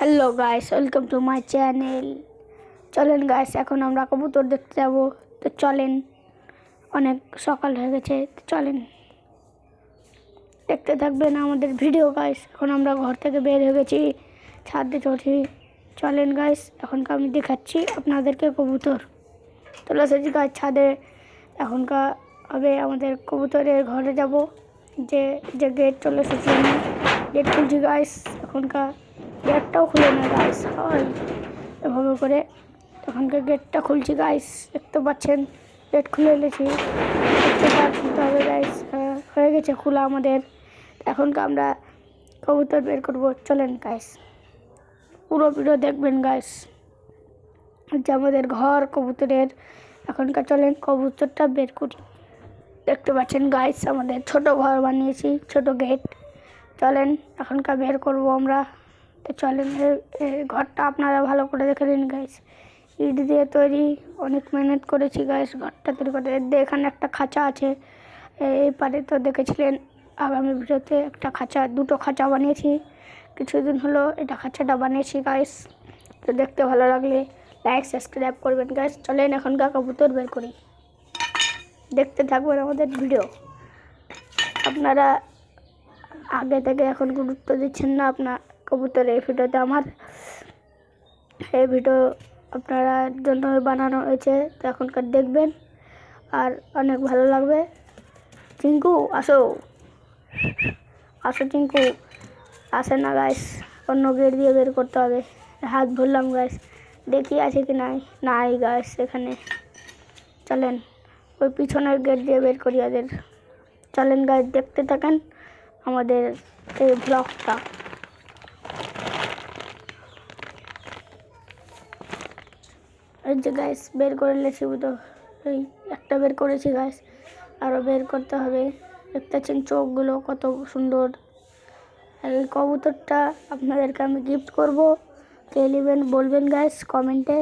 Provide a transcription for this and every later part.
Hello guys, welcome to my channel. চলেন guys, এখন আমরা কবুতর দেখতে যাব। তো চলেন, অনেক সকাল হয়ে গেছে। তো চলেন, দেখতে থাকবেন আমাদের ভিডিও গাইস। এখন আমরা ঘর থেকে বের হয়ে গেছি, ছাদে চড়ছি। চলেন গাইস, এখনকার আমি দেখাচ্ছি আপনাদেরকে কবুতর। চলে এসেছি গাছ ছাদে। এখনকার হবে আমাদের কবুতরের ঘরে যাব। যে যে গেট চলে এসেছি আমি, গেট খুলছি গাইস। এখনকার গেটটাও খুলে না গাইস, হয় এভাবে করে। তখনকার গেটটা খুলছি গাইস, দেখতে পাচ্ছেন গেট খুলে এনেছি। খুলতে হবে গাইস, হয়ে গেছে খোলা আমাদের। এখনকার আমরা কবুতর বের করবো। চলেন গাইস, পুরো ভিডিও দেখবেন গাইস। যে আমাদের ঘর কবুতরের। এখনকার চলেন কবুতরটা বের করি। দেখতে পাচ্ছেন গাইস, আমাদের ছোট ঘর বানিয়েছি, ছোট গেট। চলেন এখনকার বের করব আমরা। তো চলেন, এই ঘরটা আপনারা ভালো করে দেখে নিন গাইস। ইট দিয়ে তৈরি, অনেক মেহনত করেছি গাইস ঘরটা তৈরি করতে। এখানে একটা খাঁচা আছে, এই পারে তো দেখেছিলেন আগামী ভিডিওতে একটা খাঁচা, দুটো খাঁচা বানিয়েছি। কিছুদিন হলো এটা খাঁচাটা বানিয়েছি গাইস। তো দেখতে ভালো লাগলে লাইক সাবস্ক্রাইব করবেন গাইস। চলেন এখনকার কবুতর বের করি, দেখতে থাকবেন আমাদের ভিডিও। আপনারা আগে থেকে এখন গুরুত্ব দিচ্ছেন না আপনার কবুতর। এই ভিডিওতে আমার এই ভিডিও আপনারা জন্য বানানো হয়েছে, তো এখনকার দেখবেন আর অনেক ভালো লাগবে। চিঙ্কু আসো, আসো চিঙ্কু। আসে না গাইস, অন্য গেট দিয়ে বের করতে হবে। হাত ভরলাম গাইস, দেখি আছে কি নাই। নাই গাইস এখানে। চলেন ওই পিছনের গেট দিয়ে বের করি ওদের। চলেন গাইস, দেখতে থাকেন আমাদের এই ব্লগটা। এই যে গাইস বের করে নিয়েছি, তো এই একটা বের করেছি গাইস, আরও বের করতে হবে। দেখতে পাচ্ছেন চোখগুলো কত সুন্দর। আর এই কবুতরটা আপনাদেরকে আমি গিফট করব। কে নেবেন বলবেন গাইস কমেন্টে।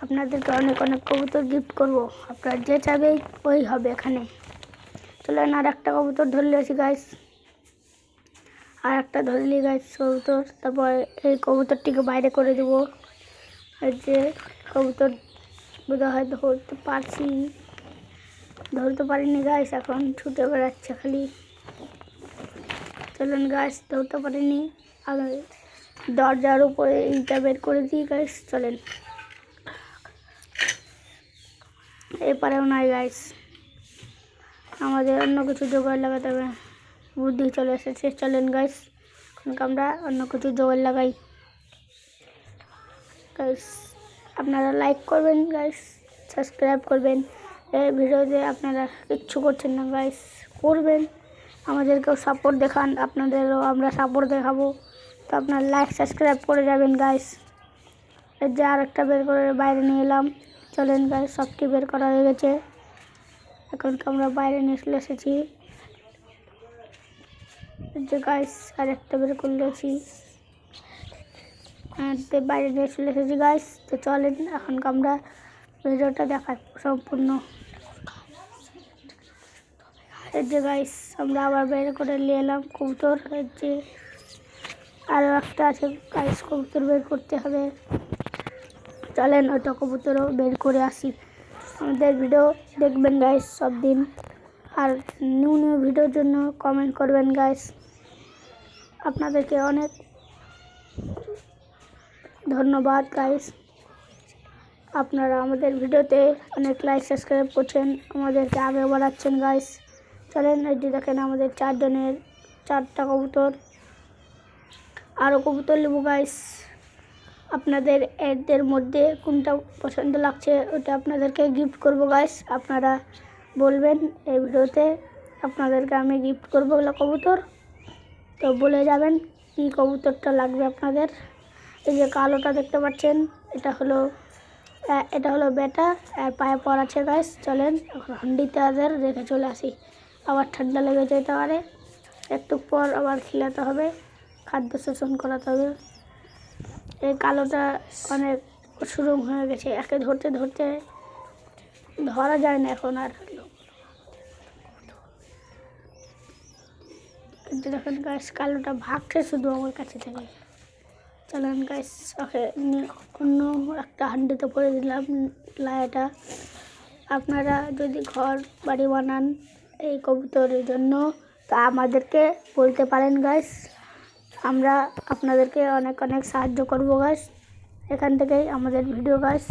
আপনাদেরকে অনেক অনেক কবুতর গিফট করব, আপনার যে চাবে ওই হবে এখানে। চলেন আর একটা কবুতর ধরে নিয়েছি গাইস, আর একটা ধরলি গাইস কবুতর। তারপর এই কবুতরটিকে বাইরে করে দেবো। আর যে কবুতর বোধ হয় ধরতে পারছি, ধরতে পারিনি গাইস, এখন ছুটে বেড়াচ্ছে খালি। চলেন গাইস, ধরতে পারিনি। আগে দরজার উপরে এইটা বের করে দিই গাইস। চলেন, এপারেও নাই গাইস, আমাদের অন্য কিছু জোগাড় লাগাতে হবে। বুদ্ধি চলে এসেছে। চলেন গাইস, আমরা অন্য কিছু জোগাড় লাগাই গাইস। আপনারা লাইক করবেন গাইস, সাবস্ক্রাইব করবেন। এই ভিডিওতে আপনারা কিচ্ছু করছেন না গাইস, করবেন। আমাদেরকেও সাপোর্ট দেখান, আপনাদেরও আমরা সাপোর্ট দেখাবো। তো আপনার লাইক সাবস্ক্রাইব করে যাবেন গাইস। এর যে আর একটা বের করে বাইরে নিয়ে এলাম। চলেন গাইস, সবটি বের করা হয়ে গেছে। এখন আমরা বাইরে নিয়ে চলে এসেছি। যে গাইস আর একটা বের করলেছি, বাইরে নিয়ে চলে এসেছি গাইস। তো চলেন এখন আমরা ভিডিওটা দেখাই সম্পূর্ণ। এই যে গাইস আমরা আবার বের করে নিয়ে এলাম কবুতর। এর যে আরও একটা আছে গাইস, কবুতর বের করতে হবে। চলেন ওইটা কবুতরও বের করে আসি। আমাদের ভিডিও দেখবেন গাইস সব দিন, আর নিউ নিউ ভিডিওর জন্য কমেন্ট করবেন গাইস। আপনাদেরকে অনেক ধন্যবাদ গাইস, আপনারা আমাদের ভিডিওতে অনেক লাইক সাবস্ক্রাইব করছেন, আমাদেরকে আগে বাড়াচ্ছেন গাইস। চলেন এই যে দেখেন আমাদের চারজনের চারটা কবুতর, আরও কবুতর নেব গাইস। আপনাদের এদের মধ্যে কোনটা পছন্দ লাগছে ওটা আপনাদেরকে গিফট করব গাইস। আপনারা বলবেন এই ভিডিওতে, আপনাদেরকে আমি গিফট করবো ওগুলো কবুতর। তো বলে যাবেন কি কবুতরটা লাগবে আপনাদের। এই যে কালোটা দেখতে পাচ্ছেন, এটা হলো বেটা, আর পায়ে পর আছে গাইস। চলেন এখন হান্ডিতে আদের রেখে চলে আসি, আবার ঠান্ডা লেগে যেতে পারে। একটু পর আবার খিলাতে হবে, খাদ্য শোষণ করাতে হবে। এই কালোটা অনেক শুরু হয়ে গেছে, একে ধরতে ধরতে ধরা যায় না এখন আর। কিন্তু দেখেন গাইস কালোটা ভাগছে শুধু আমার কাছে থেকে। চলেন গাইস ওকে অন্য একটা হান্ডিতে ভরে দিলাম লাইটা। আপনারা যদি ঘর বাড়ি বানান এই কবুতরের জন্য তা আমাদেরকে বলতে পারেন গাইস, আমরা আপনাদেরকে অনেক অনেক সাহায্য করবো গাইস। এখান থেকেই আমাদের ভিডিও গাইস।